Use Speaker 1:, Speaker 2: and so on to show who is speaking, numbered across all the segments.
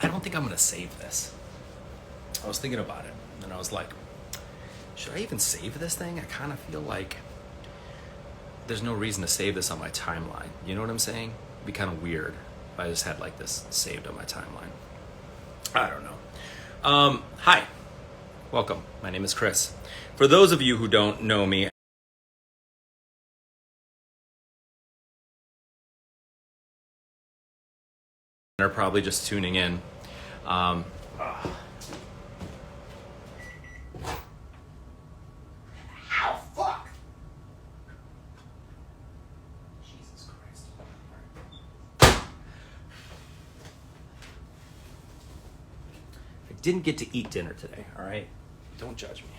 Speaker 1: I don't think I'm gonna save this. I was thinking about it, and I was like, should I even save this thing? I kind of feel like there's no reason to save this on my timeline. You know what I'm saying? It'd be kind of weird if I just had like this saved on my timeline. I don't know. Hi, welcome. My name is Chris. For those of you who don't know me, are probably just tuning in. Oh, fuck! Jesus Christ. I didn't get to eat dinner today, all right? Don't judge me.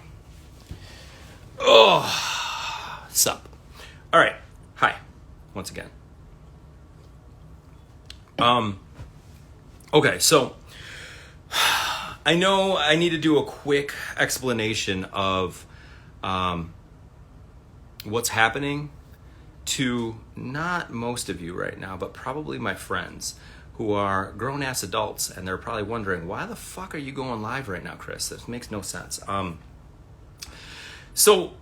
Speaker 1: Oh, sup. All right. Hi, once again. Okay, so I know I need to do a quick explanation of what's happening to not most of you right now, but probably my friends who are grown-ass adults, and they're probably wondering, why the fuck are you going live right now, Chris? This makes no sense. So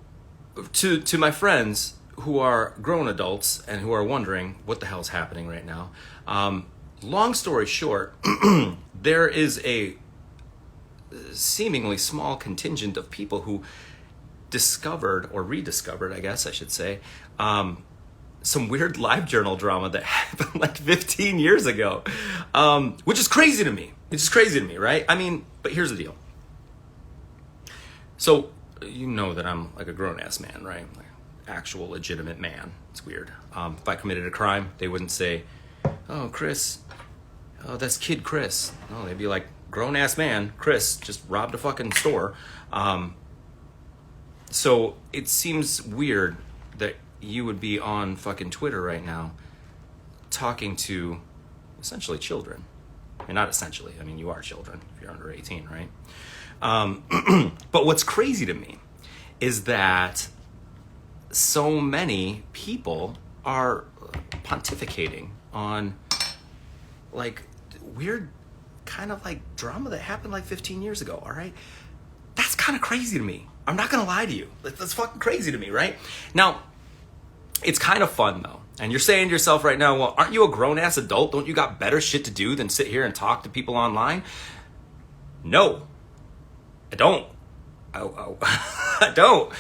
Speaker 1: to my friends who are grown adults and who are wondering what the hell's happening right now, long story short, there is a seemingly small contingent of people who discovered, or rediscovered, I guess I should say, some weird live journal drama that happened like 15 years ago, which is crazy to me. It's just crazy to me, right? I mean, but here's the deal. So, you know that I'm like a grown-ass man, right? Like actual legitimate man. It's weird. If I committed a crime, they wouldn't say, oh, Chris, oh, that's kid Chris. No, they'd be like, grown-ass man, Chris, just robbed a fucking store. So it seems weird that you would be on fucking Twitter right now talking to essentially children. I mean, not essentially. I mean, you are children if you're under 18, right? But what's crazy to me is that so many people are pontificating on like weird kind of like drama that happened like 15 years ago, all right? That's kind of crazy to me. I'm not gonna lie to you. That's fucking crazy to me, right? Now, it's kind of fun though. And you're saying to yourself right now, well, aren't you a grown-ass adult? Don't you got better shit to do than sit here and talk to people online? No, I don't. I don't.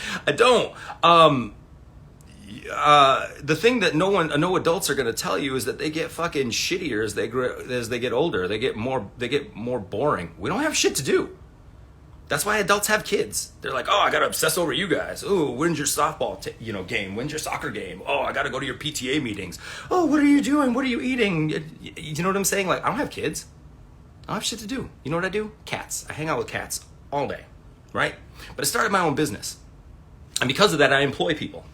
Speaker 1: The thing that no adults are going to tell you is that they get fucking shittier as they get older. They get more boring. We don't have shit to do. That's why adults have kids. They're like, oh, I got to obsess over you guys. Oh, when's your softball game? When's your soccer game? Oh, I got to go to your PTA meetings. Oh, what are you doing? What are you eating? You know what I'm saying? Like, I don't have kids. I don't have shit to do. You know what I do? Cats. I hang out with cats all day, right? But I started my own business. And because of that, I employ people.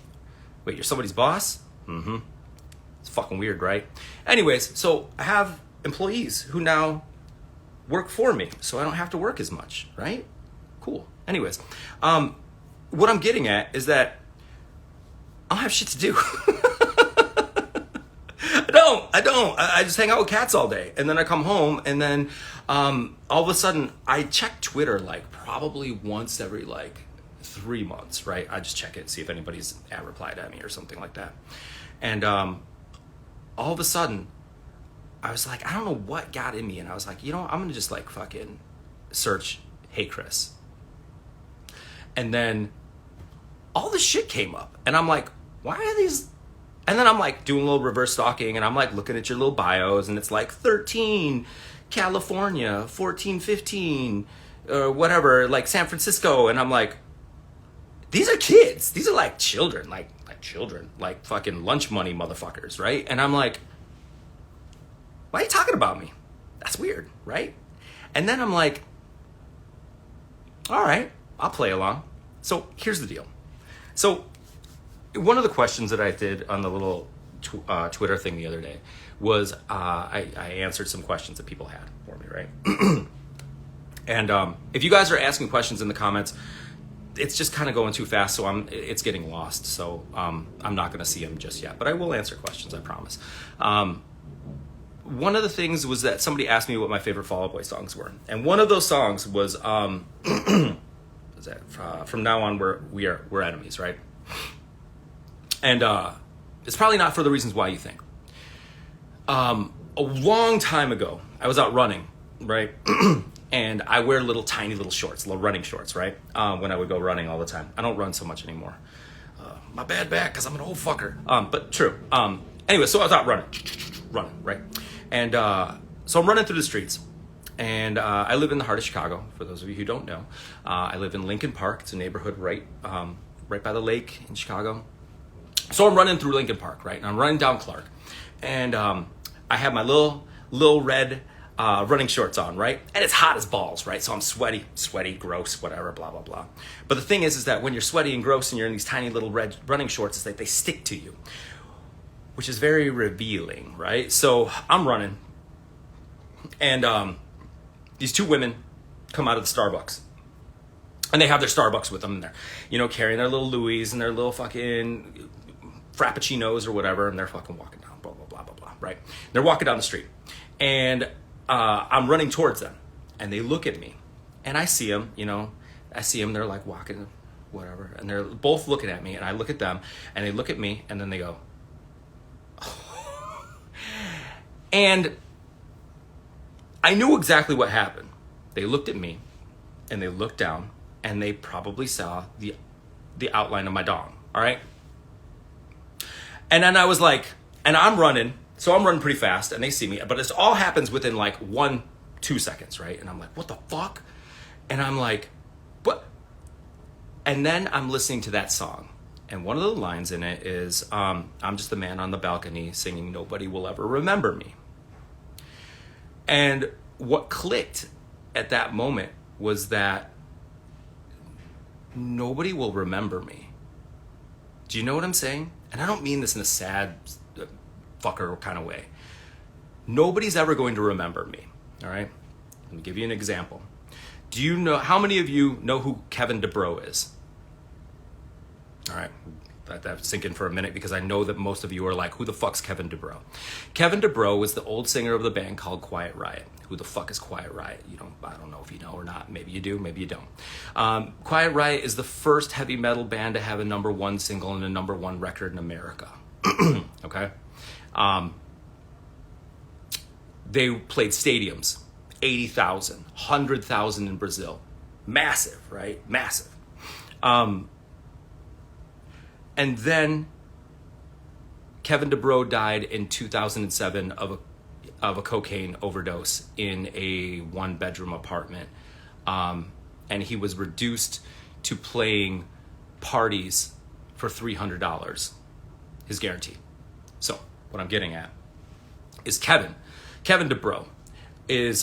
Speaker 1: Wait, you're somebody's boss? Mm-hmm. It's fucking weird, right? Anyways, so I have employees who now work for me, so I don't have to work as much, right? Cool. Anyways, what I'm getting at is that I don't have shit to do. I don't. I just hang out with cats all day. And then I come home, and then all of a sudden, I check Twitter like probably once every like 3 months, right? I just check it, see if anybody's replied at me or something like that. And all of a sudden, I was like, I don't know what got in me. And I was like, you know, I'm going to just like fucking search, hey, Chris. And then all this shit came up. And I'm like, why are these? And then I'm like doing a little reverse stalking, and I'm like looking at your little bios, and it's like 13, California, 14, 15, or whatever, like San Francisco. And I'm like, these are kids. These are like children, like children, like fucking lunch money motherfuckers, right? And I'm like, why are you talking about me? That's weird, right? And then I'm like, all right, I'll play along. So here's the deal. So one of the questions that I did on the little Twitter thing the other day was I answered some questions that people had for me, right? And if you guys are asking questions in the comments, it's just kind of going too fast, so it's getting lost. So I'm not going to see them just yet, but I will answer questions, I promise. one of the things was that somebody asked me what my favorite Fall Out Boy songs were. And one of those songs was, From Now On we're enemies, right? And it's probably not for the reasons why you think. A long time ago, I was out running, right? And I wear tiny little shorts, little running shorts, right? When I would go running all the time. I don't run so much anymore. My bad back, because I'm an old fucker. But true. Anyway, so I was out running, right? And so I'm running through the streets. And I live in the heart of Chicago, for those of you who don't know. I live in Lincoln Park. It's a neighborhood right by the lake in Chicago. So I'm running through Lincoln Park, right? And I'm running down Clark. And I have my little red running shorts on, right? And it's hot as balls, right? So I'm sweaty, gross, whatever, blah, blah, blah. But the thing is that when you're sweaty and gross and you're in these tiny little red running shorts, it's like they stick to you, which is very revealing, right? So I'm running. And these two women come out of the Starbucks. And they have their Starbucks with them. And they're, carrying their little Louis and their little fucking Frappuccinos or whatever. And they're fucking walking down, blah, blah, blah, blah, blah, right? They're walking down the street. And I'm running towards them. And they look at me. And I see them, they're like walking, whatever. And they're both looking at me. And I look at them. And they look at me. And then they go. And I knew exactly what happened. They looked at me, and they looked down, and they probably saw the outline of my dong, all right? And then I was like, and I'm running, so I'm running pretty fast, and they see me, but it all happens within 1-2 seconds, right? And I'm like, what the fuck? And I'm like, what? And then I'm listening to that song, and one of the lines in it is, I'm just the man on the balcony singing Nobody Will Ever Remember Me. And what clicked at that moment was that nobody will remember me. Do you know what I'm saying? And I don't mean this in a sad fucker kind of way. Nobody's ever going to remember me, all right? Let me give you an example. Do you know, how many of you know who Kevin DeBro is? All right, let that sink in for a minute because I know that most of you are like, who the fuck's Kevin DeBro? Kevin DeBro was the old singer of the band called Quiet Riot. Who the fuck is Quiet Riot? I don't know if you know or not. Maybe you do, maybe you don't. Quiet Riot is the first heavy metal band to have a #1 single and a #1 record in America. Okay? They played stadiums, 80,000, 100,000 in Brazil. Massive, right? Massive. And then Kevin DeBro died in 2007 of a cocaine overdose in a 1-bedroom apartment. And he was reduced to playing parties for $300, his guarantee. So what I'm getting at is Kevin DeBro is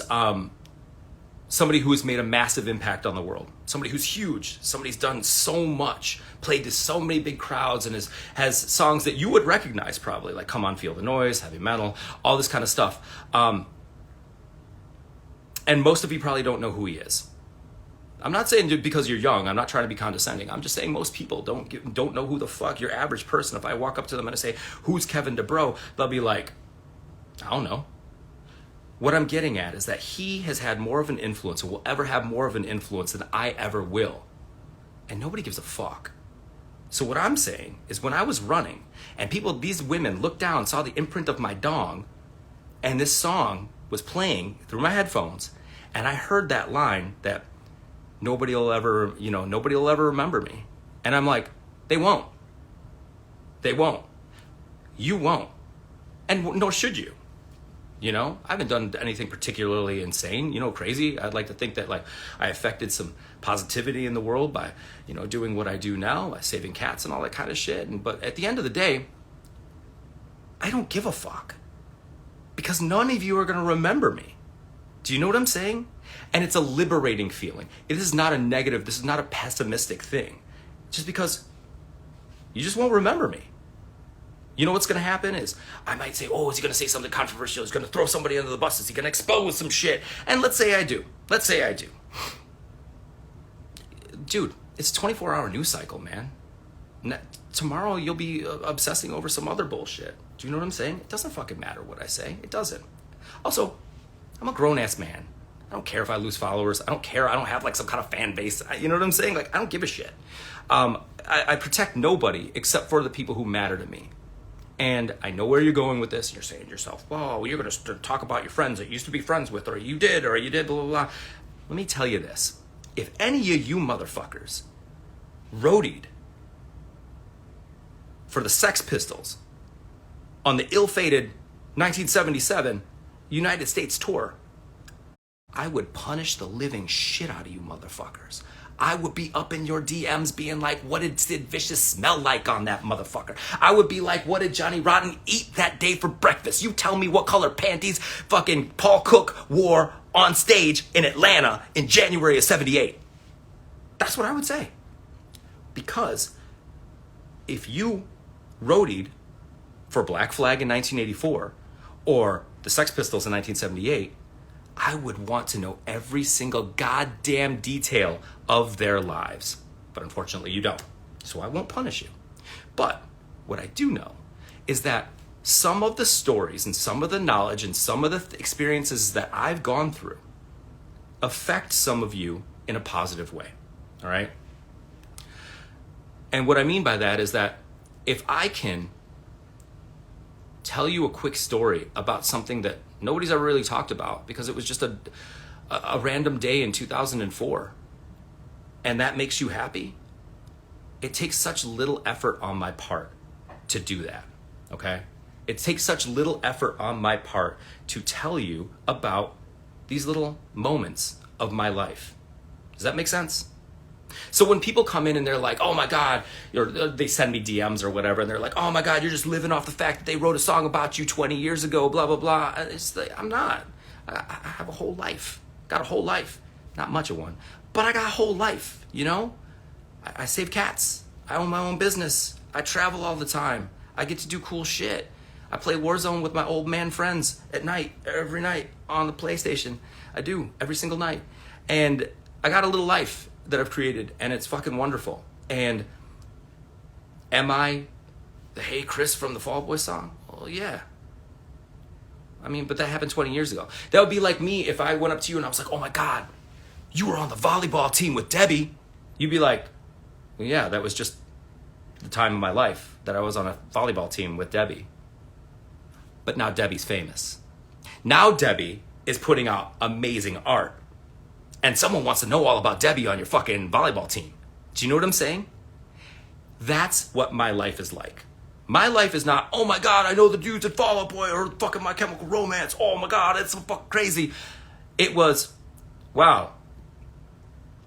Speaker 1: somebody who has made a massive impact on the world. Somebody who's huge. Somebody's done so much, played to so many big crowds, and has songs that you would recognize probably, like Come On Feel the Noise, Heavy Metal, all this kind of stuff. And most of you probably don't know who he is. I'm not saying because you're young. I'm not trying to be condescending. I'm just saying most people don't know who the fuck, your average person. If I walk up to them and I say, who's Kevin DeBro? They'll be like, I don't know. What I'm getting at is that he has had more of an influence and will ever have more of an influence than I ever will. And nobody gives a fuck. So what I'm saying is when I was running and these women looked down, saw the imprint of my dong, and this song was playing through my headphones, and I heard that line that nobody will ever remember me. And I'm like, they won't. They won't. You won't. And nor should you. I haven't done anything particularly insane, crazy. I'd like to think that I affected some positivity in the world by, doing what I do now, by saving cats and all that kind of shit. But at the end of the day, I don't give a fuck because none of you are going to remember me. Do you know what I'm saying? And it's a liberating feeling. It is not a negative. This is not a pessimistic thing. Just because you just won't remember me. You know what's going to happen is I might say, oh, is he going to say something controversial? He's going to throw somebody under the bus. Is he going to expose some shit? And let's say I do. Dude, it's a 24-hour news cycle, man. Tomorrow you'll be obsessing over some other bullshit. Do you know what I'm saying? It doesn't fucking matter what I say. It doesn't. Also, I'm a grown-ass man. I don't care if I lose followers. I don't care. I don't have like some kind of fan base. You know what I'm saying? Like, I don't give a shit. I protect nobody except for the people who matter to me. And I know where you're going with this. You're saying to yourself, whoa, you're going to talk about your friends that you used to be friends with, or you did, blah, blah, blah. Let me tell you this. If any of you motherfuckers roadied for the Sex Pistols on the ill-fated 1977 United States tour, I would punish the living shit out of you motherfuckers. I would be up in your DMs being like, what did Sid Vicious smell like on that motherfucker? I would be like, what did Johnny Rotten eat that day for breakfast? You tell me what color panties fucking Paul Cook wore on stage in Atlanta in January of 78. That's what I would say. Because if you roadied for Black Flag in 1984 or the Sex Pistols in 1978, I would want to know every single goddamn detail of their lives. But unfortunately, you don't. So I won't punish you. But what I do know is that some of the stories and some of the knowledge and some of the experiences that I've gone through affect some of you in a positive way. All right? And what I mean by that is that if I can tell you a quick story about something that nobody's ever really talked about because it was just a random day in 2004, and that makes you happy, it takes such little effort on my part to do that, okay? It takes such little effort on my part to tell you about these little moments of my life. Does that make sense? So when people come in and they're like, oh my God, or they send me DMs or whatever, and they're like, oh my God, you're just living off the fact that they wrote a song about you 20 years ago, blah, blah, blah. It's like, I'm not. I have a whole life. Got a whole life. Not much of one, but I got a whole life, you know? I save cats. I own my own business. I travel all the time. I get to do cool shit. I play Warzone with my old man friends at night, every night on the PlayStation. I do, every single night. And I got a little life that I've created, and it's fucking wonderful. And am I the Hey Chris from the Fall Boy song? Well, yeah. I mean, but that happened 20 years ago. That would be like me if I went up to you and I was like, oh my God, you were on the volleyball team with Debbie. You'd be like, well, yeah, that was just the time of my life that I was on a volleyball team with Debbie. But now Debbie's famous. Now Debbie is putting out amazing art. And someone wants to know all about Debbie on your fucking volleyball team. Do you know what I'm saying? That's what my life is like. My life is not, oh my God, I know the dudes at Fall Out Boy or fucking My Chemical Romance. Oh my God, it's so fucking crazy. It was, wow,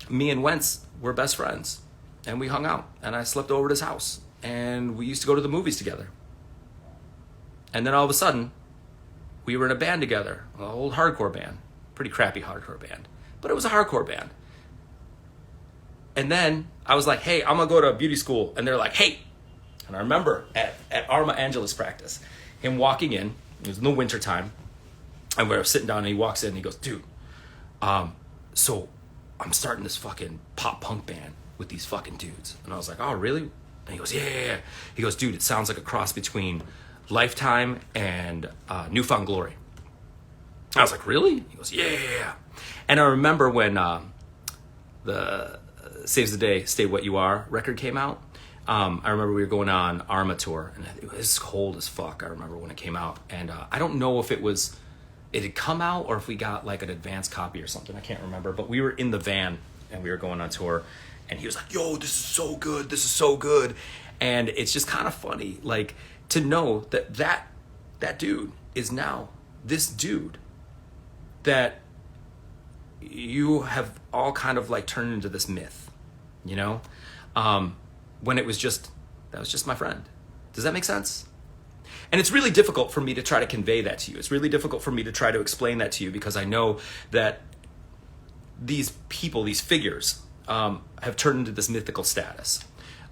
Speaker 1: me and Wentz were best friends. And we hung out. And I slept over at his house. And we used to go to the movies together. And then all of a sudden, we were in a band together. An old hardcore band. Pretty crappy hardcore band. But it was a hardcore band. And then I was like, hey, I'm going to go to beauty school. And they're like, hey. And I remember at Arma Angelus practice, him walking in. It was in the wintertime. And we were sitting down and he walks in and he goes, dude, so I'm starting this fucking pop punk band with these fucking dudes. And I was like, oh, really? And he goes, yeah. He goes, dude, it sounds like a cross between Lifetime and Newfound Glory. I was like, really? He goes, yeah. And I remember when the Saves the Day, Stay What You Are record came out. I remember we were going on Arma tour, and it was cold as fuck. I remember when it came out. And I don't know if it had come out or if we got like an advance copy or something. I can't remember. But we were in the van, and we were going on tour. And he was like, yo, this is so good. This is so good. And it's just kind of funny, like, to know that dude is now this dude that you have all kind of like turned into this myth, you know? When that was just my friend. Does that make sense? And it's really difficult for me to try to convey that to you. It's really difficult for me to try to explain that to you because I know that these people, these figures, have turned into this mythical status.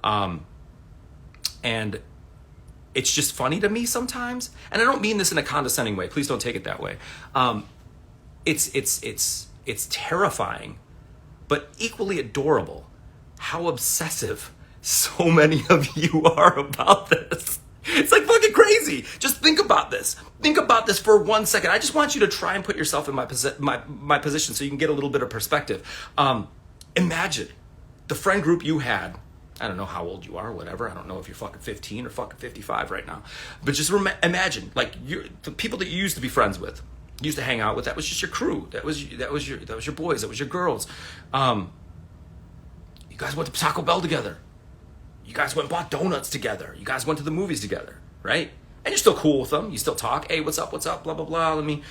Speaker 1: And it's just funny to me sometimes. And I don't mean this in a condescending way. Please don't take it that way. It's terrifying, but equally adorable how obsessive so many of you are about this. It's like fucking crazy. Just think about this. Think about this for 1 second. I just want you to try and put yourself in my position so you can get a little bit of perspective. Imagine the friend group you had. I don't know how old you are, whatever. I don't know if you're fucking 15 or fucking 55 right now. But just imagine, like, the people that you used to be friends with, used to hang out with. That was just your crew. That was your boys. That was your girls. You guys went to Taco Bell together. You guys went and bought donuts together. You guys went to the movies together, right? And you're still cool with them. You still talk. Hey, what's up? Blah blah blah. Let me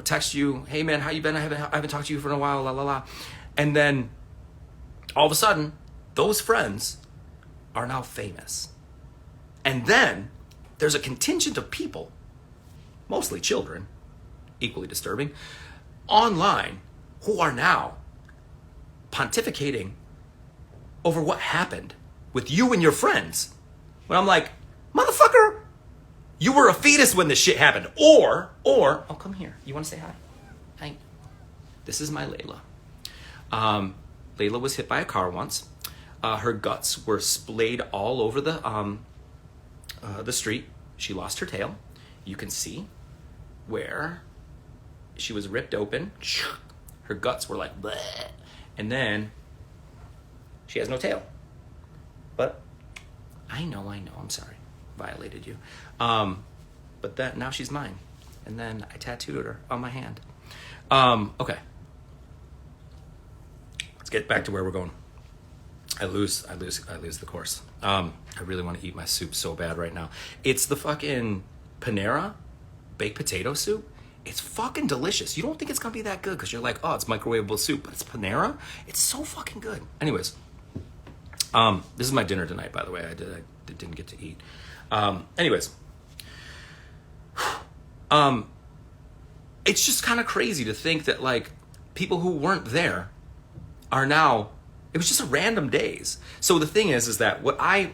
Speaker 1: text you. Hey man, how you been? I haven't talked to you for a while. La la la. And then all of a sudden, those friends are now famous. And then there's a contingent of people, mostly children, equally disturbing, online who are now pontificating over what happened with you and your friends. When I'm like, motherfucker, you were a fetus when this shit happened. Or, oh, come here. You want to say hi? Hi. This is my Layla. Layla was hit by a car once. Her guts were splayed all over the street. She lost her tail. You can see where she was ripped open. Her guts were like, bleh. And then she has no tail. But I know, I'm sorry. Violated you. But now she's mine. And then I tattooed her on my hand. Okay. Let's get back to where we're going. I lose the course. I really want to eat my soup so bad right now. It's the fucking Panera baked potato soup. It's fucking delicious. You don't think it's gonna be that good because you're like, oh, it's microwavable soup, but it's Panera. It's so fucking good. Anyways, this is my dinner tonight, by the way. I didn't get to eat. Anyways, it's just kind of crazy to think that like people who weren't there are now. It was just a random days. So the thing is that what I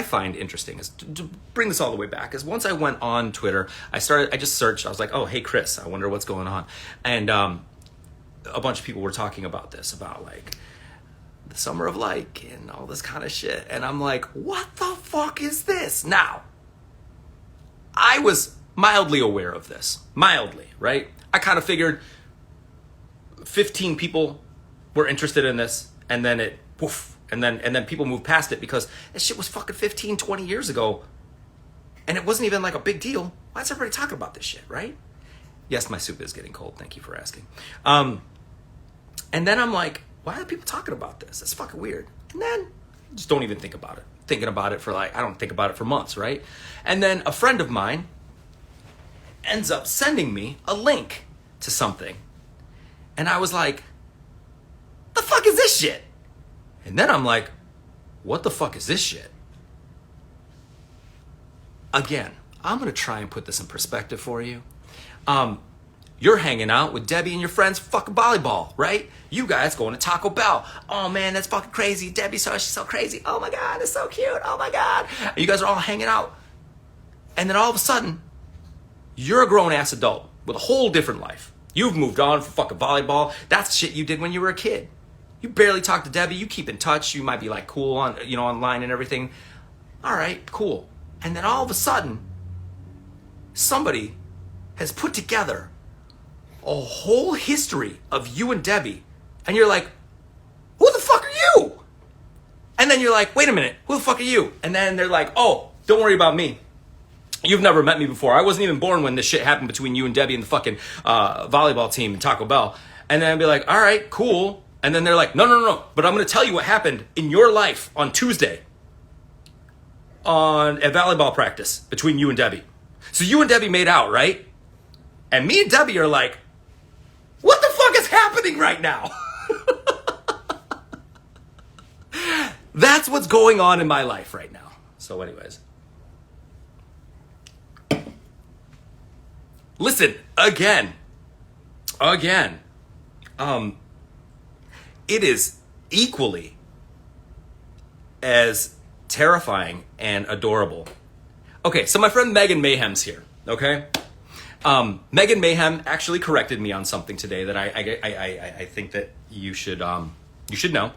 Speaker 1: find interesting is to bring this all the way back is once I went on Twitter, I just searched. I was like, oh, hey, Chris, I wonder what's going on. And a bunch of people were talking about this, about like the summer of like and all this kind of shit. And I'm like, what the fuck is this? Now, I was mildly aware of this. Mildly, right? I kind of figured 15 people were interested in this. And then it, poof, and then people moved past it because this shit was fucking 15, 20 years ago. And it wasn't even like a big deal. Why is everybody talking about this shit, right? Yes, my soup is getting cold. Thank you for asking. And then I'm like, why are people talking about this? That's fucking weird. And then just don't even think about it. Thinking about it for like, I don't think about it for months, right? And then a friend of mine ends up sending me a link to something. And I was like, the fuck is this shit? And then I'm like, what the fuck is this shit? Again, I'm gonna try and put this in perspective for you. You're hanging out with Debbie and your friends fucking volleyball, right? You guys going to Taco Bell. Oh man, that's fucking crazy. Debbie's she's so crazy. Oh my God, it's so cute. Oh my God. And you guys are all hanging out. And then all of a sudden, you're a grown ass adult with a whole different life. You've moved on from fucking volleyball. That's the shit you did when you were a kid. You barely talk to Debbie. You keep in touch. You might be like cool on, online and everything. All right, cool. And then all of a sudden, somebody has put together a whole history of you and Debbie. And you're like, who the fuck are you? And then you're like, wait a minute, who the fuck are you? And then they're like, oh, don't worry about me. You've never met me before. I wasn't even born when this shit happened between you and Debbie and the fucking volleyball team and Taco Bell. And then I'd be like, all right, cool. And then they're like, no. But I'm going to tell you what happened in your life on Tuesday at volleyball practice between you and Debbie. So you and Debbie made out, right? And me and Debbie are like, what the fuck is happening right now? That's what's going on in my life right now. So anyways. Listen, again. It is equally as terrifying and adorable. Okay, so my friend Megan Mayhem's here, okay? Megan Mayhem actually corrected me on something today that I think that you should know.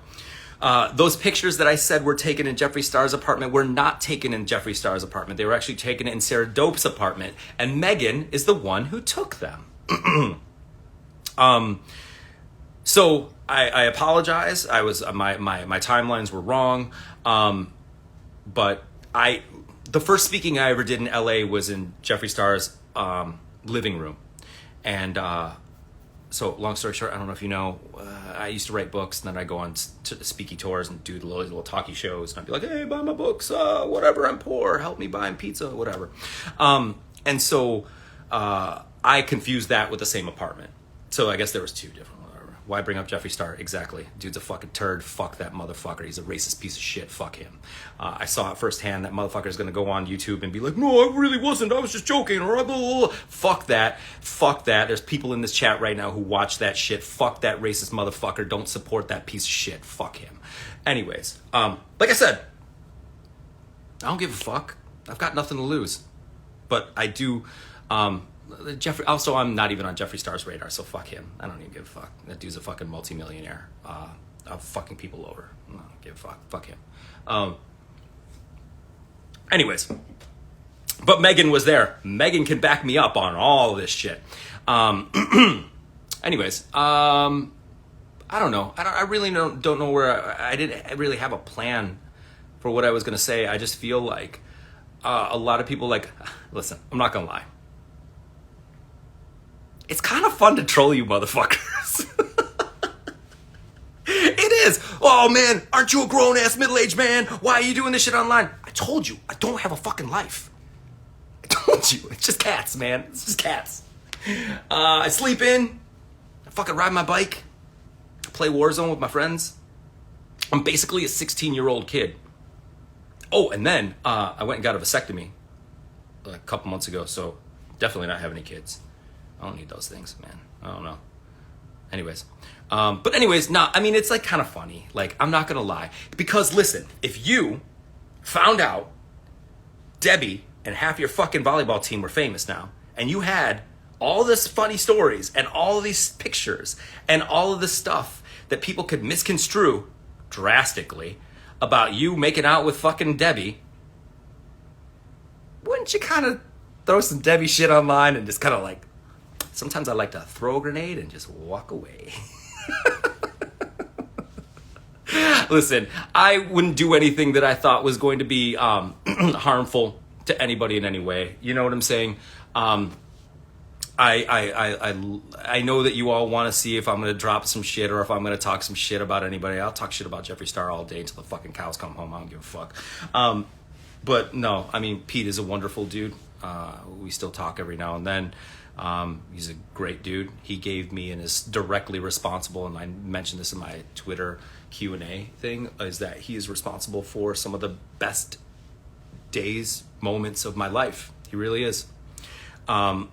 Speaker 1: Those pictures that I said were taken in Jeffree Star's apartment were not taken in Jeffree Star's apartment. They were actually taken in Sarah Dope's apartment, and Megan is the one who took them. So I apologize. I was my timelines were wrong, but the first speaking I ever did in LA was in Jeffree Star's living room, and so long story short, I don't know if you know, I used to write books, and then I go on to speaking tours and do the little talkie shows, and I'd be like, hey, buy my books, whatever, I'm poor, help me buy pizza, whatever. And so I confused that with the same apartment. So I guess there was two different, whatever. Why bring up Jeffree Star? Exactly. Dude's a fucking turd. Fuck that motherfucker. He's a racist piece of shit. Fuck him. I saw it firsthand. That motherfucker's gonna go on YouTube and be like, no, I really wasn't. I was just joking. Or blah, blah, blah. Fuck that. Fuck that. There's people in this chat right now who watch that shit. Fuck that racist motherfucker. Don't support that piece of shit. Fuck him. Anyways, like I said, I don't give a fuck. I've got nothing to lose. But I do, Jeffree, also I'm not even on Jeffree Star's radar, so fuck him. I don't even give a fuck. That dude's a fucking multimillionaire. I'm fucking people over. I don't give a fuck. Fuck him. Anyways, but Megan was there. Megan can back me up on all this shit. Anyways, I don't know. I really don't know where I didn't really have a plan for what I was gonna say. I just feel like a lot of people listen, I'm not gonna lie. It's kind of fun to troll you motherfuckers. It is. Oh man, aren't you a grown ass middle-aged man? Why are you doing this shit online? I told you, I don't have a fucking life. I told you, it's just cats, man. It's just cats. I sleep in, I fucking ride my bike, I play Warzone with my friends. I'm basically a 16-year-old kid. Oh, and then I went and got a vasectomy a couple months ago, so definitely not have any kids. I don't need those things, man. I don't know. Anyways. But anyways, I mean, it's like kind of funny. Like, I'm not going to lie. Because listen, if you found out Debbie and half your fucking volleyball team were famous now, and you had all this funny stories and all of these pictures and all of this stuff that people could misconstrue drastically about you making out with fucking Debbie, wouldn't you kind of throw some Debbie shit online and just kind of like, sometimes I like to throw a grenade and just walk away. Listen, I wouldn't do anything that I thought was going to be harmful to anybody in any way. You know what I'm saying? I know that you all want to see if I'm going to drop some shit or if I'm going to talk some shit about anybody. I'll talk shit about Jeffree Star all day until the fucking cows come home. I don't give a fuck. But no, I mean, Pete is a wonderful dude. We still talk every now and then. He's a great dude. He gave me and is directly responsible, and I mentioned this in my Twitter Q&A thing, is that he is responsible for some of the best days, moments of my life. He really is. So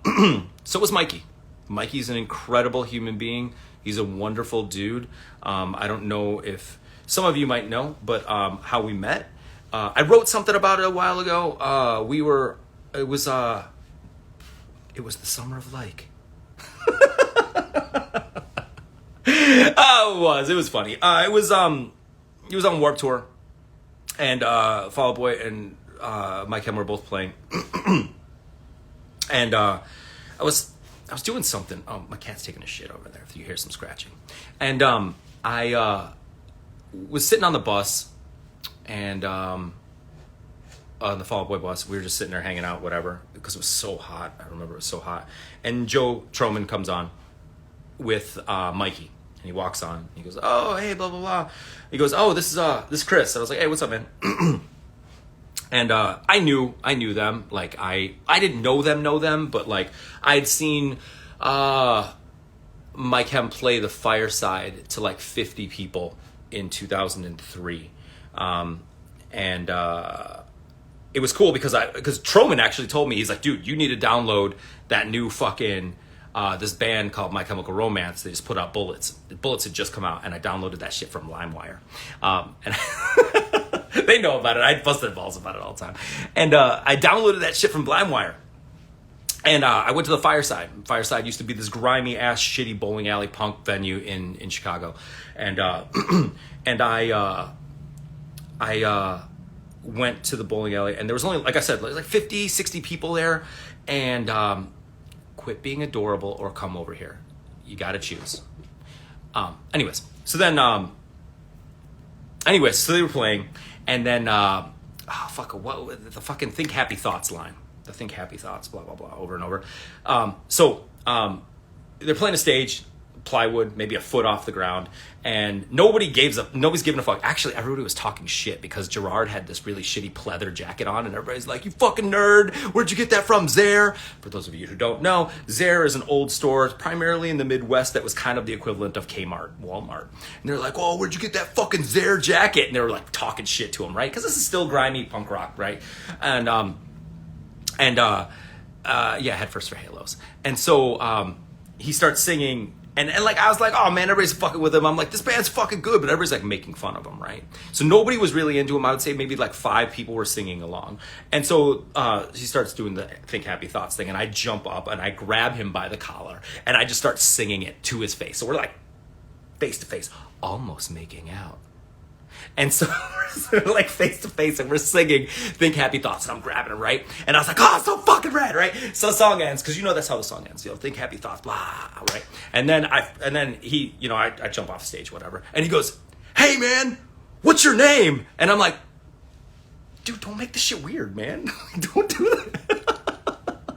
Speaker 1: was Mikey. Mikey's an incredible human being. He's a wonderful dude. I don't know if some of you might know, but how we met. I wrote something about it a while ago. It was the summer of like. Oh, it was funny. It was on Warped Tour, and Fall Out Boy and Mike Hem were both playing. And I was doing something. Oh, my cat's taking a shit over there if you hear some scratching. And I was sitting on the bus, and on the Fall Out Boy bus, we were just sitting there hanging out, whatever, because it was so hot. I remember it was so hot. And Joe Troman comes on with Mikey, and he walks on. He goes, "Oh, hey, blah blah blah." He goes, "Oh, this is Chris." And I was like, "Hey, what's up, man?" And I knew them. Like I didn't know them, but like I'd seen Mike Hem play the Fireside to like 50 people in 2003, and it was cool because Troman actually told me, he's like, dude, you need to download that new fucking this band called My Chemical Romance. They just put out Bullets. Bullets had just come out, and I downloaded that shit from LimeWire, and they know about it. I busted balls about it all the time, and I downloaded that shit from LimeWire, And I went to the Fireside. Fireside used to be this grimy ass, shitty bowling alley punk venue in Chicago, and and I went to the bowling alley, and there was only, like I said, like 50, 60 people there, and quit being adorable or come over here. You got to choose. Anyways, so then, so they were playing, and then, what the fucking Think Happy Thoughts line. The Think Happy Thoughts, blah, blah, blah, over and over. They're playing a stage, plywood, maybe a foot off the ground, and nobody's giving a fuck. Actually, everybody was talking shit because Gerard had this really shitty pleather jacket on, and everybody's like, "You fucking nerd, where'd you get that from, Zare?" For those of you who don't know, Zare is an old store, primarily in the Midwest, that was kind of the equivalent of Kmart, Walmart. And they're like, "Oh, where'd you get that fucking Zare jacket?" And they were like talking shit to him, right? Because this is still grimy punk rock, right? And Head First for Halos. And so he starts singing, and like I was like, oh man, everybody's fucking with him. I'm like, this band's fucking good, but everybody's like making fun of him, right? So nobody was really into him. I would say maybe like 5 people were singing along. And so he starts doing the Think Happy Thoughts thing, and I jump up and I grab him by the collar and I just start singing it to his face. So we're like face to face, almost making out. And so we're like face to face, and we're singing Think Happy Thoughts, and I'm grabbing him, right? And I was like, oh, so fucking rad, right? So the song ends, because that's how the song ends, Think Happy Thoughts, blah, right? And then he, I jump off stage, whatever, and he goes, hey man, what's your name? And I'm like, dude, don't make this shit weird, man. Don't do that.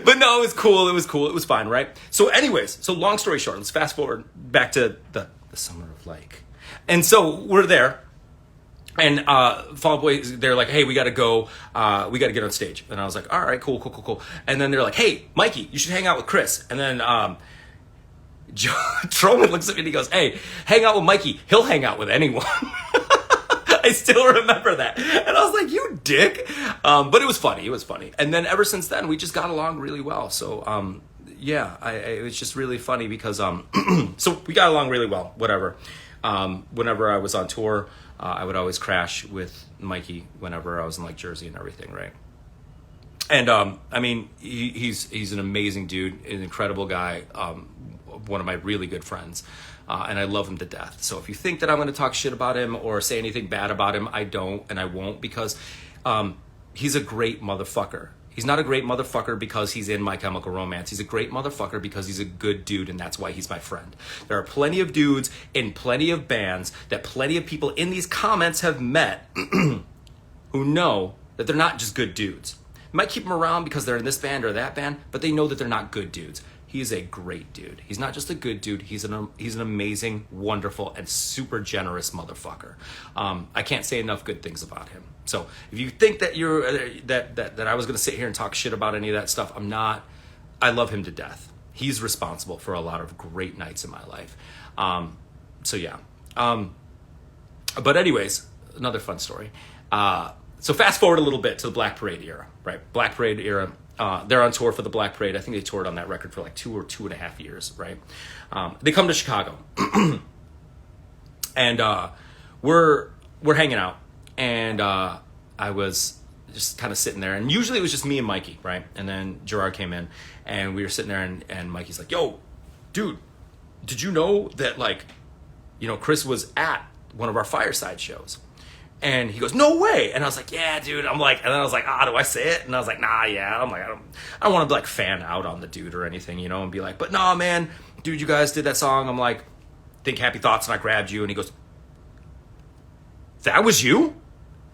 Speaker 1: But no, it was cool, it was fine, right? So anyways, long story short, let's fast forward back to the summer of like. And so we're there, and Fall Out Boy, they're like, hey, we got to go. We got to get on stage. And I was like, all right, cool. And then they're like, hey, Mikey, you should hang out with Chris. And then Troman looks at me and he goes, hey, hang out with Mikey. He'll hang out with anyone. I still remember that. And I was like, you dick. But it was funny. And then ever since then, we just got along really well. So, it was just really funny because, so we got along really well, whatever. Whenever I was on tour, I would always crash with Mikey whenever I was in like Jersey and everything, right? And he's an amazing dude, an incredible guy, one of my really good friends, and I love him to death. So if you think that I'm going to talk shit about him or say anything bad about him, I don't, and I won't, because he's a great motherfucker. He's not a great motherfucker because he's in My Chemical Romance. He's a great motherfucker because he's a good dude, and that's why he's my friend. There are plenty of dudes in plenty of bands that plenty of people in these comments have met who know that they're not just good dudes. You might keep them around because they're in this band or that band, but they know that they're not good dudes. He's a great dude. He's not just a good dude. He's an amazing, wonderful, and super generous motherfucker. I can't say enough good things about him. So if you think that that I was going to sit here and talk shit about any of that stuff, I'm not. I love him to death. He's responsible for a lot of great nights in my life. But anyways, another fun story. So fast forward a little bit to the Black Parade era, right? Black Parade era. They're on tour for the Black Parade. I think they toured on that record for like 2 or 2.5 years, right? They come to Chicago, and we're hanging out, and I was just kind of sitting there, and usually it was just me and Mikey, right? And then Gerard came in, and we were sitting there, and Mikey's like, "Yo, dude, did you know that Chris was at one of our Fireside shows?" And he goes, "No way!" And I was like, "Yeah, dude." I'm like, and then I was like, do I say it? And I was like, "Nah, yeah." I'm like, I don't want to like fan out on the dude or anything, and be like, "But nah, man, dude, you guys did that song." I'm like, "Think Happy Thoughts," and I grabbed you, and he goes, "That was you?"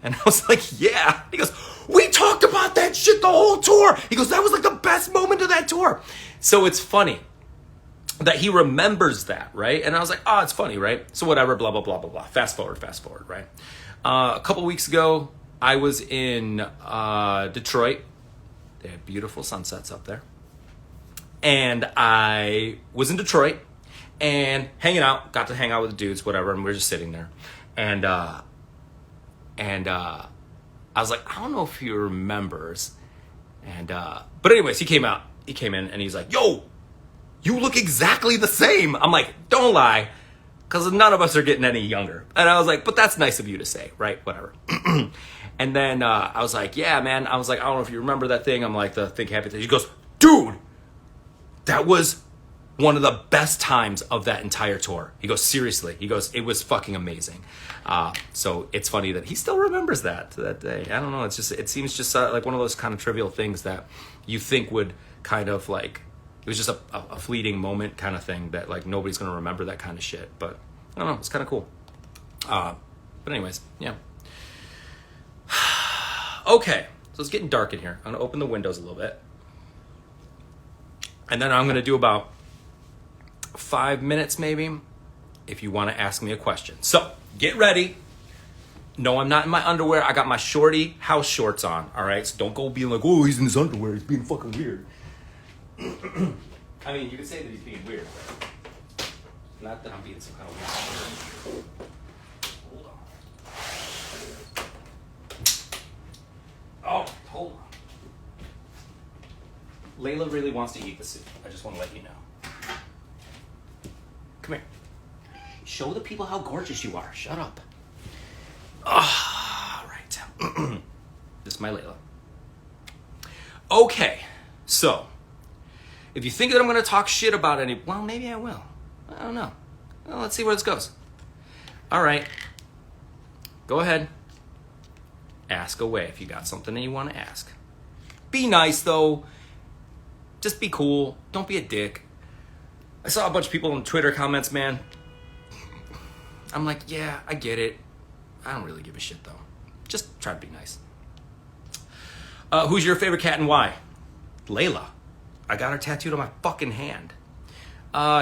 Speaker 1: And I was like, "Yeah." He goes, "We talked about that shit the whole tour." He goes, "That was like the best moment of that tour." So it's funny that he remembers that, right? And I was like, "Oh, it's funny, right?" So whatever, blah blah blah blah blah. Fast forward, right? A couple weeks ago, I was in Detroit. They have beautiful sunsets up there. And I was in Detroit and hanging out, got to hang out with the dudes, whatever, and we were just sitting there. And I was like, I don't know if he remembers. But anyways, he came in and he's like, "Yo, you look exactly the same." I'm like, "Don't lie. Because none of us are getting any younger." And I was like, "But that's nice of you to say, right? Whatever." And then I was like, "Yeah, man." I was like, "I don't know if you remember that thing." I'm like, the Think Happy thing. He goes, dude, that was one of the best times of that entire tour. He goes, seriously. He goes, it was fucking amazing. So it's funny that he still remembers that to that day. I don't know. It seems just like one of those kind of trivial things that you think would kind of like, it was just a fleeting moment kind of thing that like nobody's going to remember that kind of shit. But I don't know. It's kind of cool. But anyways, yeah. Okay. So it's getting dark in here. I'm going to open the windows a little bit. And then I'm going to do about 5 minutes maybe if you want to ask me a question. So get ready. No, I'm not in my underwear. I got my shorty house shorts on. All right. So don't go being like, oh, he's in his underwear. He's being fucking weird. I mean, you could say that he's being weird, but not that I'm being some kind of weird. Hold on. Oh, hold on. Layla really wants to eat the soup. I just want to let you know. Come here. Show the people how gorgeous you are. Shut up. All right. This is my Layla. Okay. So, if you think that I'm going to talk shit about any, well, maybe I will. I don't know. Well, let's see where this goes. All right. Go ahead. Ask away if you got something that you want to ask. Be nice, though. Just be cool. Don't be a dick. I saw a bunch of people in Twitter comments, man. I'm like, yeah, I get it. I don't really give a shit, though. Just try to be nice. Who's your favorite cat and why? Layla. I got her tattooed on my fucking hand.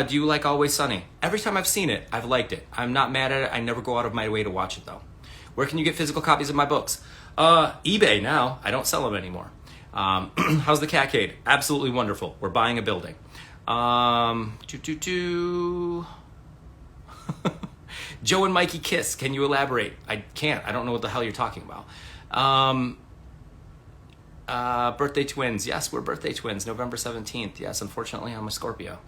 Speaker 1: Do you like Always Sunny? Every time I've seen it, I've liked it. I'm not mad at it. I never go out of my way to watch it, though. Where can you get physical copies of my books? eBay now. I don't sell them anymore. How's the Catcade? Absolutely wonderful. We're buying a building. Joe and Mikey kiss. Can you elaborate? I can't. I don't know what the hell you're talking about. Birthday twins. Yes, we're birthday twins. November 17th. Yes, unfortunately, I'm a Scorpio.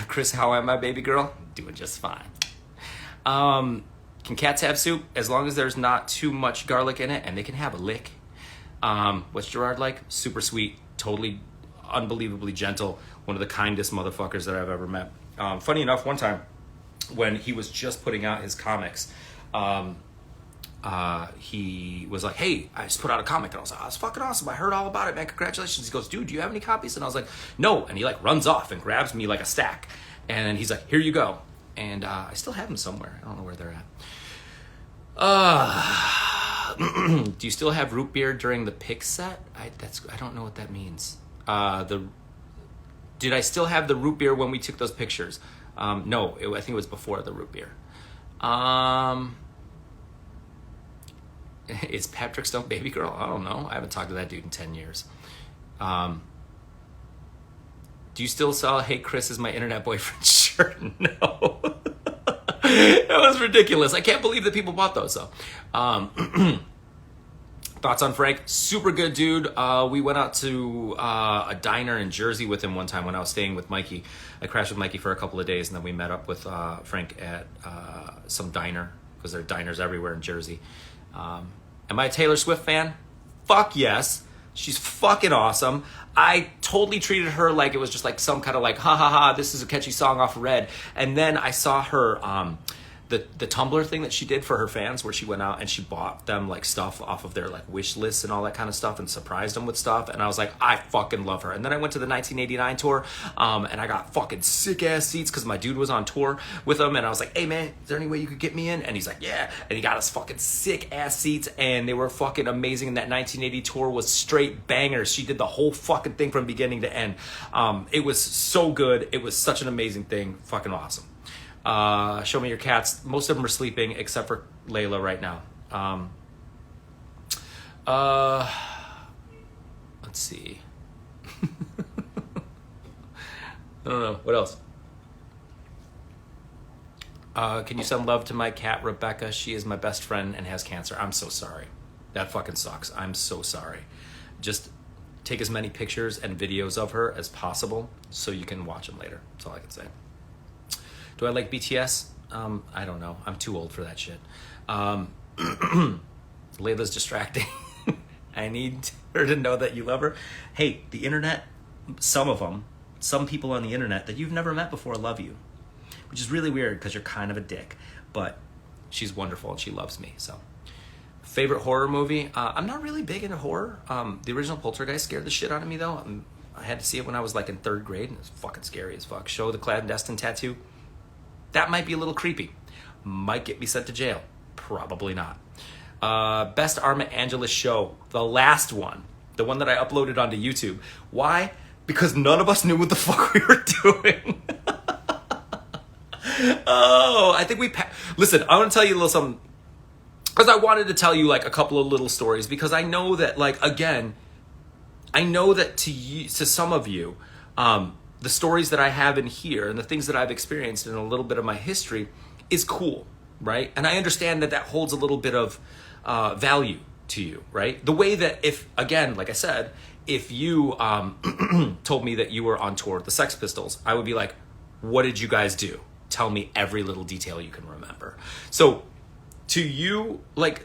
Speaker 1: Chris, how am I, baby girl? Doing just fine. Can cats have soup? As long as there's not too much garlic in it, and they can have a lick. What's Gerard like? Super sweet. Totally, unbelievably gentle. One of the kindest motherfuckers that I've ever met. Funny enough, one time, when he was just putting out his comics, he was like, hey, I just put out a comic. And I was like, oh, that's fucking awesome. I heard all about it, man. Congratulations. He goes, dude, do you have any copies? And I was like, no. And he like runs off and grabs me like a stack. And he's like, here you go. And I still have them somewhere. I don't know where they're at. Do you still have root beer during the pick set? I don't know what that means. Did I still have the root beer when we took those pictures? No, I think it was before the root beer. Is Patrick Stone baby girl? I don't know. I haven't talked to that dude in 10 years. Do you still sell Hey Chris is my internet boyfriend shirt? No. That was ridiculous. I can't believe that people bought those, though. Thoughts on Frank? Super good dude. We went out to a diner in Jersey with him one time when I was staying with Mikey. I crashed with Mikey for a couple of days, and then we met up with Frank at some diner, because there are diners everywhere in Jersey. Am I a Taylor Swift fan? Fuck yes. She's fucking awesome. I totally treated her like it was just like some kind of like, ha ha ha, this is a catchy song off of Red. And then I saw her, the Tumblr thing that she did for her fans, where she went out and she bought them like stuff off of their like wish lists and all that kind of stuff and surprised them with stuff. And I was like, I fucking love her. And then I went to the 1989 tour, and I got fucking sick ass seats because my dude was on tour with him. And I was like, hey man, is there any way you could get me in? And he's like, yeah. And he got us fucking sick ass seats, and they were fucking amazing. And that 1980 tour was straight bangers. She did the whole fucking thing from beginning to end. It was so good. It was such an amazing thing. Fucking awesome. Show me your cats. Most of them are sleeping except for Layla right now. Let's see. I don't know. What else? Can you send love to my cat, Rebecca? She is my best friend and has cancer. I'm so sorry. That fucking sucks. I'm so sorry. Just take as many pictures and videos of her as possible so you can watch them later. That's all I can say. Do I like BTS? I don't know. I'm too old for that shit. Layla's distracting. I need her to know that you love her. Hey, the internet, some of them, some people on the internet that you've never met before love you, which is really weird because you're kind of a dick, but she's wonderful and she loves me. So, favorite horror movie? I'm not really big into horror. The original Poltergeist scared the shit out of me though. I had to see it when I was like in 3rd grade, and it's fucking scary as fuck. Show the clandestine tattoo. That might be a little creepy. Might get me sent to jail. Probably not. Best Arma Angelus show, the last one, the one that I uploaded onto YouTube. Why? Because none of us knew what the fuck we were doing. Oh, I think listen, I want to tell you a little something, because I wanted to tell you like a couple of little stories, because I know that, like, again, I know that to some of you, the stories that I have in here and the things that I've experienced in a little bit of my history is cool, right? And I understand that holds a little bit of value to you, right? The way that if, again, like I said, if you told me that you were on tour with the Sex Pistols, I would be like, what did you guys do? Tell me every little detail you can remember. So to you, like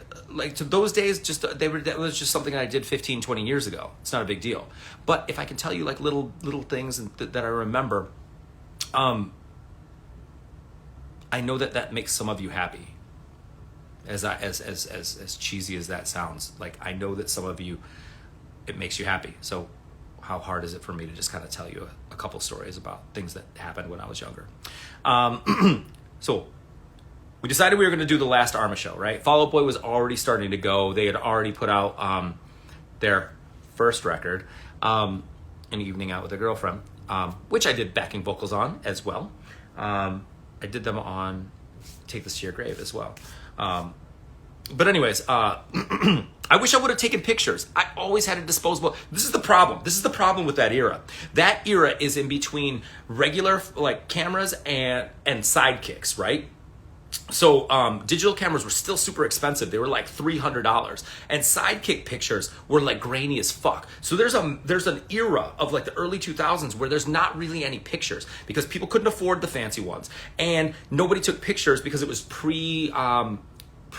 Speaker 1: to those days, that was just something I did 15, 20 years ago. It's not a big deal. But if I can tell you like little things that I remember, I know that makes some of you happy. As cheesy as that sounds, like I know that some of you, it makes you happy. So how hard is it for me to just kind of tell you a couple stories about things that happened when I was younger? So we decided we were going to do the last Arma show, right? Fall Out Boy was already starting to go. They had already put out their first record, An Evening Out with a Girlfriend, which I did backing vocals on as well. I did them on Take This to Your Grave as well. But anyways, I wish I would have taken pictures. I always had a disposable. This is the problem. This is the problem with that era. That era is in between regular like cameras and sidekicks, right? So digital cameras were still super expensive. They were like $300, and sidekick pictures were like grainy as fuck. So there's an era of like the early 2000s where there's not really any pictures because people couldn't afford the fancy ones, and nobody took pictures because it was pre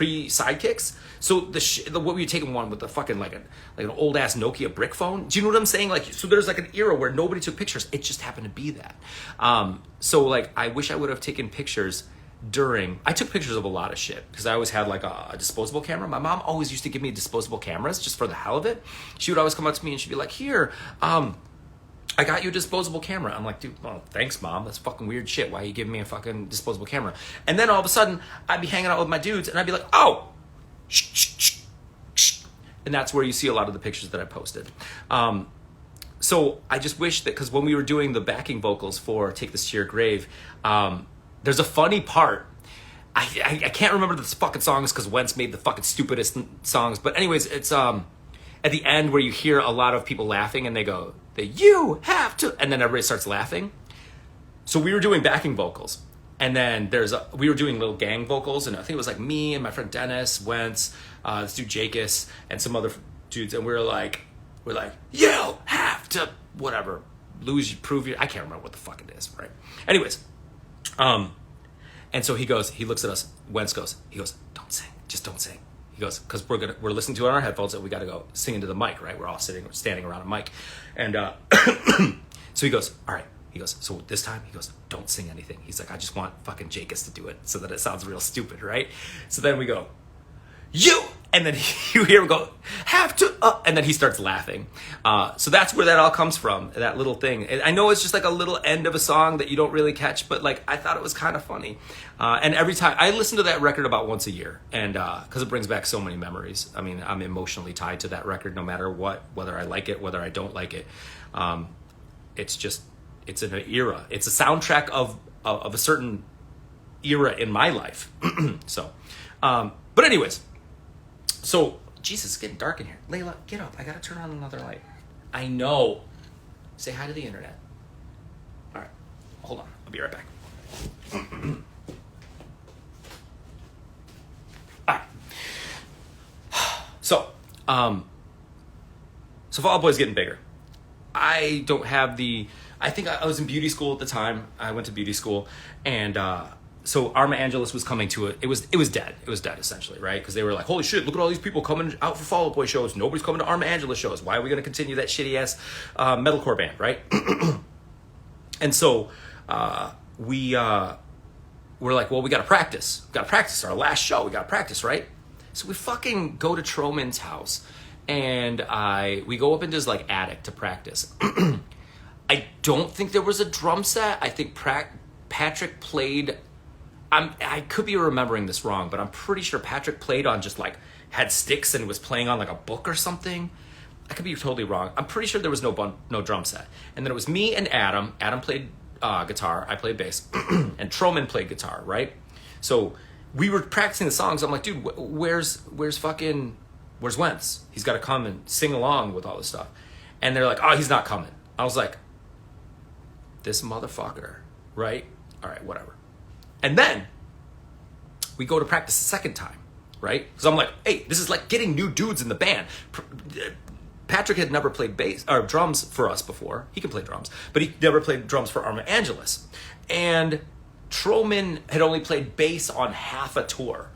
Speaker 1: sidekicks. So what were you taking one with the fucking like an old ass Nokia brick phone? Do you know what I'm saying? Like, so there's like an era where nobody took pictures. It just happened to be that. So like I wish I would have taken pictures I took pictures of a lot of shit because I always had like a disposable camera. My mom always used to give me disposable cameras just for the hell of it. She would always come up to me and she'd be like, here, I got you a disposable camera. I'm like, dude, well, thanks, Mom. That's fucking weird shit. Why are you giving me a fucking disposable camera? And then all of a sudden, I'd be hanging out with my dudes, and I'd be like, oh, shh. And that's where you see a lot of the pictures that I posted. So I just wish that, because when we were doing the backing vocals for Take This to Your Grave, there's a funny part. I can't remember the fucking songs because Wentz made the fucking stupidest songs. But anyways, it's at the end where you hear a lot of people laughing and they go, you have to, and then everybody starts laughing. So we were doing backing vocals, and then we were doing little gang vocals, and I think it was like me and my friend Dennis, Wentz, this dude Jacus, and some other dudes, and we're like, you have to, whatever, prove you. I can't remember what the fuck it is, right? Anyways, and so he looks at us, Wentz goes, don't sing, just don't sing. He goes, because we're listening to it on our headphones and we got to go sing into the mic, right? We're all standing around a mic. And so he goes, all right. He goes, so this time, he goes, don't sing anything. He's like, I just want fucking Jacus to do it so that it sounds real stupid, right? So then we go, and then you hear him go, have to, and then he starts laughing. So that's where that all comes from, that little thing. And I know it's just like a little end of a song that you don't really catch, but like I thought it was kind of funny. And every time I listen to that record about once a year, and because it brings back so many memories. I mean, I'm emotionally tied to that record no matter what, whether I like it, whether I don't like it. It's an era. It's a soundtrack of a certain era in my life. So, but anyways. So, Jesus, it's getting dark in here. Layla, get up. I gotta turn on another light. I know. Say hi to the internet. All right. Hold on. I'll be right back. All right. So Fall Out Boy's getting bigger. I don't have I think I was in beauty school at the time. I went to beauty school, and so Arma Angelus was coming to it. It was dead. It was dead essentially, right? Because they were like, holy shit, look at all these people coming out for Fall Out Boy shows. Nobody's coming to Arma Angelus shows. Why are we going to continue that shitty ass metalcore band, right? And so we were like, well, we got to practice. We got to practice our last show. We got to practice, right? So we fucking go to Troman's house, and we go up into his like attic to practice. I don't think there was a drum set. I think Patrick played. I could be remembering this wrong, but I'm pretty sure Patrick played on just like had sticks and was playing on like a book or something. I could be totally wrong. I'm pretty sure there was no drum set. And then it was me and Adam. Adam played guitar. I played bass, and Troman played guitar. Right. So we were practicing the songs. I'm like, dude, where's Wentz? He's got to come and sing along with all this stuff. And they're like, oh, he's not coming. I was like, this motherfucker, right? All right, whatever. And then we go to practice the second time, right? Because I'm like, hey, this is like getting new dudes in the band. Patrick had never played bass or drums for us before. He can play drums, but he never played drums for Arma Angelus. And Troman had only played bass on half a tour,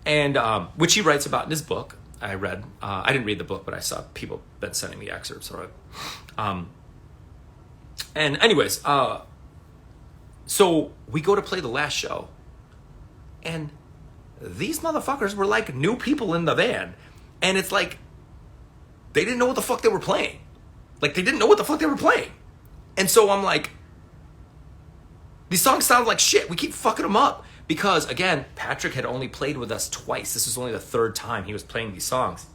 Speaker 1: and which he writes about in his book. I read. I didn't read the book, but I saw people been sending me excerpts of it. And anyways, so we go to play the last show, and these motherfuckers were like new people in the band, and it's like they didn't know what the fuck they were playing. Like they didn't know what the fuck they were playing, and so I'm like, these songs sound like shit. We keep fucking them up because again, Patrick had only played with us twice. This was only the third time he was playing these songs.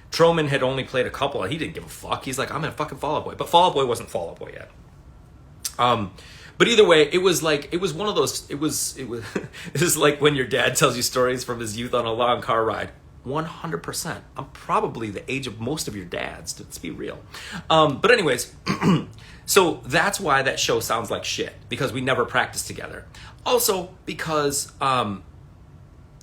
Speaker 1: Troman had only played a couple, and he didn't give a fuck. He's like, I'm in fucking Fall Out Boy. But Fall Out Boy wasn't Fall Out Boy yet. But either way, it was one of those, it was this is like when your dad tells you stories from his youth on a long car ride. 100%. I'm probably the age of most of your dads, let's be real. But anyways, so that's why that show sounds like shit, because we never practiced together. Also, because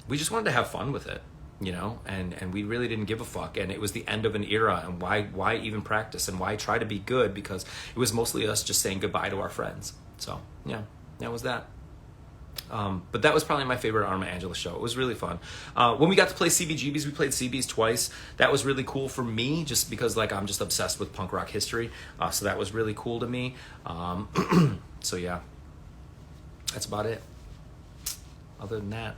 Speaker 1: we just wanted to have fun with it. You know, and we really didn't give a fuck, and it was the end of an era, and why even practice, and why try to be good, because it was mostly us just saying goodbye to our friends. So yeah, that was that. But that was probably my favorite Arma Angelus show. It was really fun. When we got to play CBGBs, we played CBs twice. That was really cool for me, just because like I'm just obsessed with punk rock history. So that was really cool to me. So yeah, that's about it. Other than that,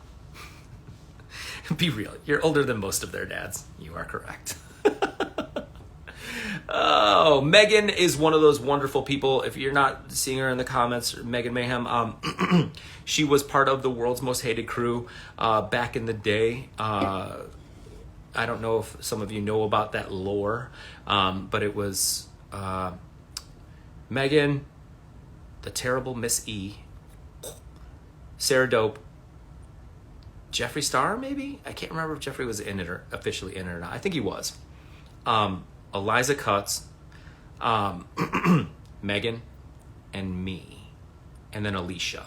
Speaker 1: be real. You're older than most of their dads. You are correct. Oh, Megan is one of those wonderful people. If you're not seeing her in the comments, Megan Mayhem, she was part of the World's Most Hated Crew back in the day. I don't know if some of you know about that lore, but it was Megan, the terrible Miss E, Sarah Dope, Jeffree Star, maybe? I can't remember if Jeffree was in it or officially in it or not. I think he was. Eliza Cutts, Megan, and me. And then Alicia.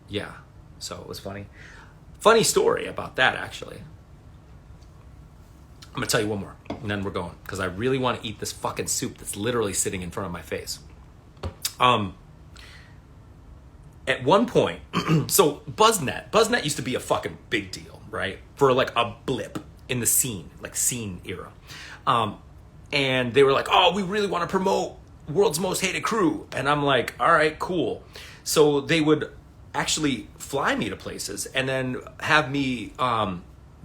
Speaker 1: Yeah, so it was funny. Funny story about that, actually. I'm going to tell you one more, and then we're going, because I really want to eat this fucking soup that's literally sitting in front of my face. At one point, so BuzzNet used to be a fucking big deal, right? For like a blip in the scene era. And they were like, oh, we really want to promote World's Most Hated Crew. And I'm like, all right, cool. So they would actually fly me to places and then have me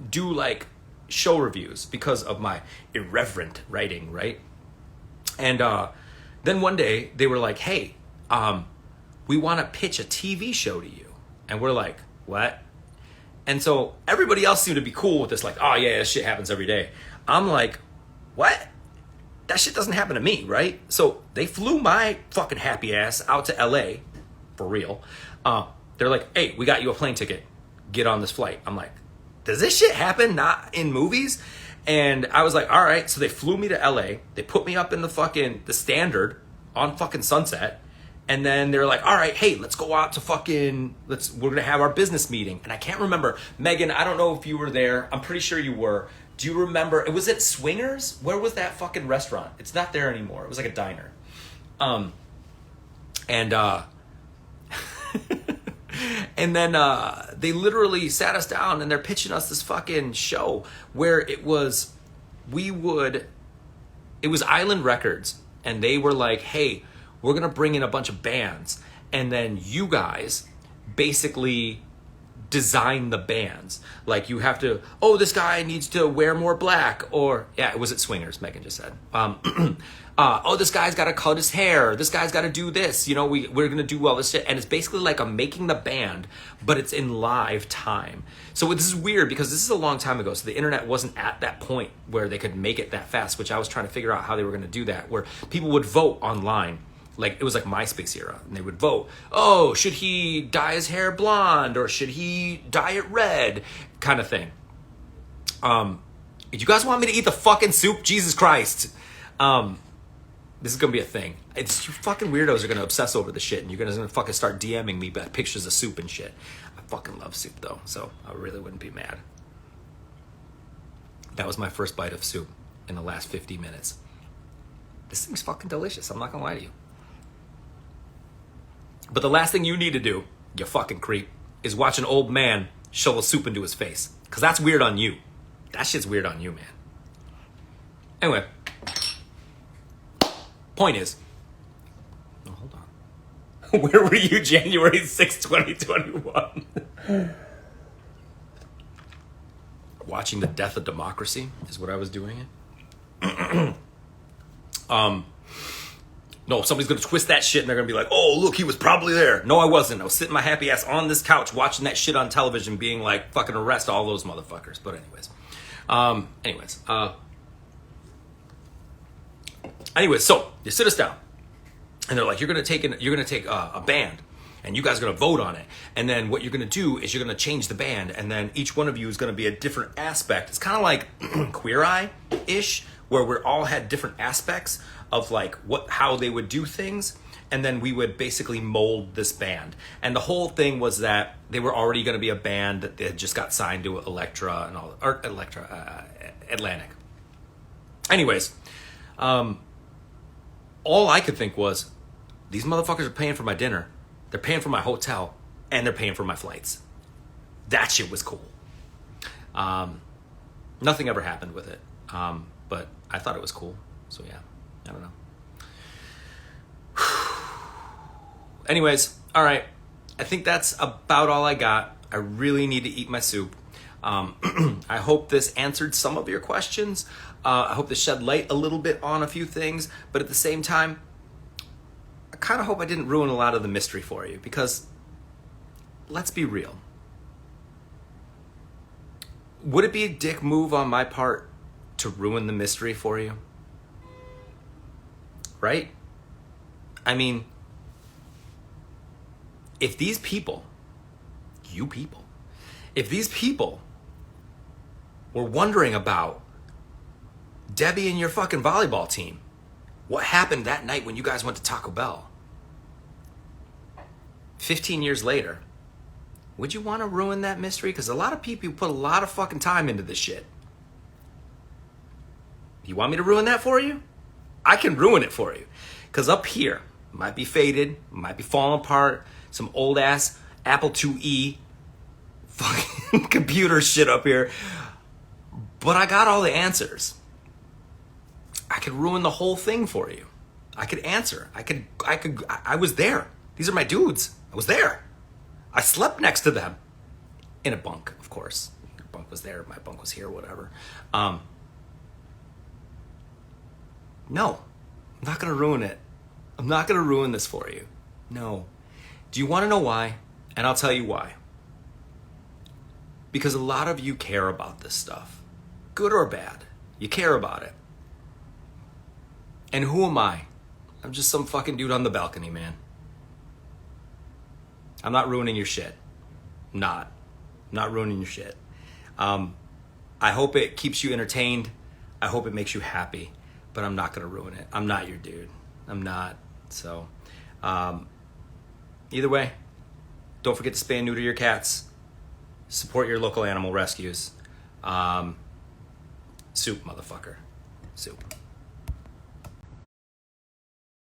Speaker 1: do like show reviews because of my irreverent writing, right? And then one day they were like, hey, we want to pitch a TV show to you. And we're like, what? And so everybody else seemed to be cool with this, like, oh yeah, this shit happens every day. I'm like, what? That shit doesn't happen to me, right? So they flew my fucking happy ass out to LA, for real. They're like, hey, we got you a plane ticket. Get on this flight. I'm like, does this shit happen not in movies? And I was like, all right. So they flew me to LA. They put me up in the Standard on fucking Sunset. And then they're like, all right, hey, let's go out to we're going to have our business meeting. And I can't remember. Megan, I don't know if you were there. I'm pretty sure you were. Do you remember? It was at Swingers? Where was that fucking restaurant? It's not there anymore. It was like a diner. And then they literally sat us down and they're pitching us this fucking show where it was Island Records, and they were like, hey, we're gonna bring in a bunch of bands, and then you guys basically design the bands. Like, you have to, oh, this guy needs to wear more black, or yeah, it was at Swingers, Megan just said. Oh, this guy's got to cut his hair. This guy's got to do this. You know, we're going to do all this shit. And it's basically like I'm making the band, but it's in live time. So this is weird because this is a long time ago. So the internet wasn't at that point where they could make it that fast, which I was trying to figure out how they were going to do that, where people would vote online. Like, it was like MySpace era, and they would vote, oh, should he dye his hair blonde or should he dye it red, kind of thing. You guys want me to eat the fucking soup? Jesus Christ. This is going to be a thing. It's, you fucking weirdos are going to obsess over the shit, and you're going to fucking start DMing me pictures of soup and shit. I fucking love soup, though, so I really wouldn't be mad. That was my first bite of soup in the last 50 minutes. This thing's fucking delicious. I'm not going to lie to you. But the last thing you need to do, you fucking creep, is watch an old man shovel soup into his face. Because that's weird on you. That shit's weird on you, man. Anyway. Point is. Oh, hold on. Where were you January 6, 2021? Watching the death of democracy is what I was doing. No, somebody's going to twist that shit and they're going to be like, oh, look, he was probably there. No, I wasn't. I was sitting my happy ass on this couch watching that shit on television being like, fucking arrest all those motherfuckers. But anyways, so you sit us down and they're like, you're going to take a band and you guys are going to vote on it. And then what you're going to do is you're going to change the band. And then each one of you is going to be a different aspect. It's kind of like Queer Eye-ish, where we all had different aspects of like how they would do things, and then we would basically mold this band. And the whole thing was that they were already going to be a band that they had just got signed to Atlantic. Anyways, all I could think was, these motherfuckers are paying for my dinner, they're paying for my hotel, and they're paying for my flights. That shit was cool. Nothing ever happened with it, but I thought it was cool. So yeah. I don't know. Anyways, all right. I think that's about all I got. I really need to eat my soup. I hope this answered some of your questions. I hope this shed light a little bit on a few things. But at the same time, I kind of hope I didn't ruin a lot of the mystery for you. Because, let's be real. Would it be a dick move on my part to ruin the mystery for you? Right? I mean, if these people, if these people were wondering about Debbie and your fucking volleyball team, what happened that night when you guys went to Taco Bell? 15 years later, would you want to ruin that mystery? Because a lot of people put a lot of fucking time into this shit. You want me to ruin that for you? I can ruin it for you. Because up here, might be faded, might be falling apart, some old ass Apple IIe fucking computer shit up here. But I got all the answers. I could ruin the whole thing for you. I could answer. I was there. These are my dudes. I was there. I slept next to them. In a bunk, of course. Your bunk was there, my bunk was here, whatever. No, I'm not going to ruin it. I'm not going to ruin this for you. No. Do you want to know why? And I'll tell you why. Because a lot of you care about this stuff. Good or bad. You care about it. And who am I? I'm just some fucking dude on the balcony, man. I'm not ruining your shit. I'm not ruining your shit. I hope it keeps you entertained. I hope it makes you happy. But I'm not going to ruin it. I'm not your dude. I'm not. So, either way, don't forget to spay and neuter your cats. Support your local animal rescues. Soup, motherfucker. Soup.